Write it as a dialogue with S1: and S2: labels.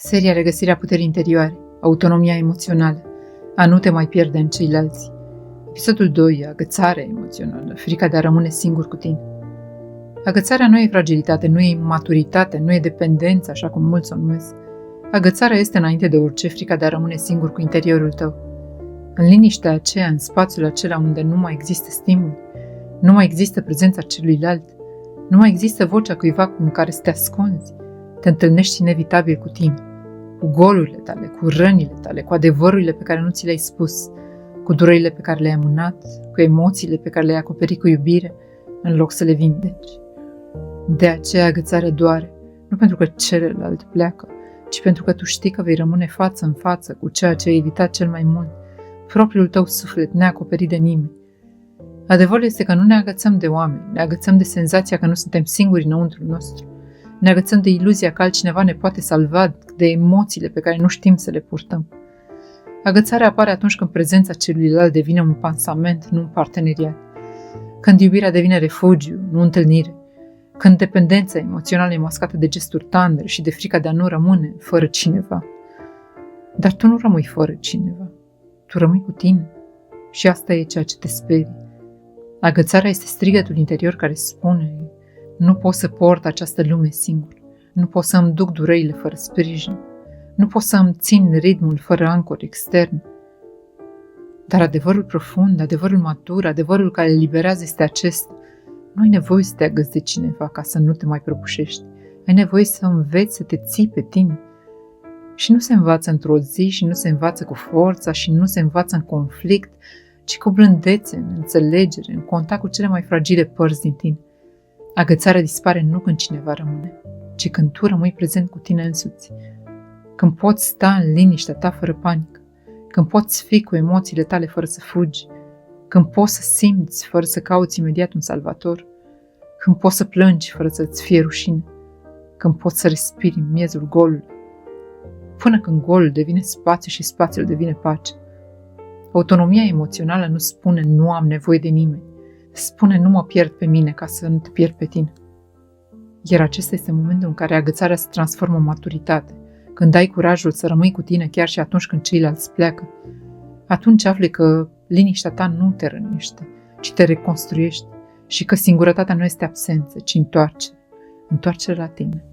S1: Seria Regăsirea puterii interioare, autonomia emoțională, a nu te mai pierde în ceilalți. Episodul 2, agățarea emoțională, frica de a rămâne singur cu tine. Agățarea nu e fragilitate, nu e imaturitate, nu e dependență, așa cum mulți o numesc. Agățarea este înainte de orice frica de a rămâne singur cu interiorul tău. În liniștea aceea, în spațiul acela unde nu mai există stimul, nu mai există prezența celuilalt, nu mai există vocea cuiva cu care să te ascunzi, te întâlnești inevitabil cu tine, cu golurile tale, cu rănile tale, cu adevărurile pe care nu ți le-ai spus, cu durerile pe care le-ai amânat, cu emoțiile pe care le-ai acoperit cu iubire, în loc să le vindeci. De aceea agățarea doare, nu pentru că celălalt pleacă, ci pentru că tu știi că vei rămâne față în față cu ceea ce ai evitat cel mai mult, propriul tău suflet neacoperit de nimeni. Adevărul este că nu ne agățăm de oameni, ne agățăm de senzația că nu suntem singuri înăuntru nostru, ne agățăm de iluzia că altcineva ne poate salva, de emoțiile pe care nu știm să le purtăm. Agățarea apare atunci când prezența celuilalt devine un pansament, nu un parteneriat, când iubirea devine refugiu, nu întâlnire, când dependența emoțională e mascată de gesturi tandre și de frica de a nu rămâne fără cineva. Dar tu nu rămâi fără cineva, tu rămâi cu tine și asta e ceea ce te sperie. Agățarea este strigătul interior care spune: nu pot să port această lume singur, nu pot să îmi duc durerile fără sprijin, nu pot să îmi țin ritmul fără ancor extern. Dar adevărul profund, adevărul matur, adevărul care eliberează este acesta: nu ai nevoie să te agăți de cineva ca să nu te mai prăbușești, ai nevoie să înveți să te ții pe tine. Și nu se învață într-o zi și nu se învață cu forța și nu se învață în conflict, ci cu blândețe, în înțelegere, în contact cu cele mai fragile părți din tine. Agățarea dispare nu când cineva rămâne, ci când tu rămâi prezent cu tine însuți, când poți sta în liniștea ta fără panică, când poți fi cu emoțiile tale fără să fugi, când poți să simți fără să cauți imediat un salvator, când poți să plângi fără să-ți fie rușine, când poți să respiri în miezul golului, până când golul devine spațiu și spațiul devine pace. Autonomia emoțională nu spune nu am nevoie de nimeni, spune nu mă pierd pe mine ca să nu te pierd pe tine. Iar acesta este momentul în care agățarea se transformă în maturitate, când ai curajul să rămâi cu tine chiar și atunci când ceilalți pleacă. Atunci afli că liniștea ta nu te rănește, ci te reconstruiește și că singurătatea nu este absență, ci întoarcere la tine.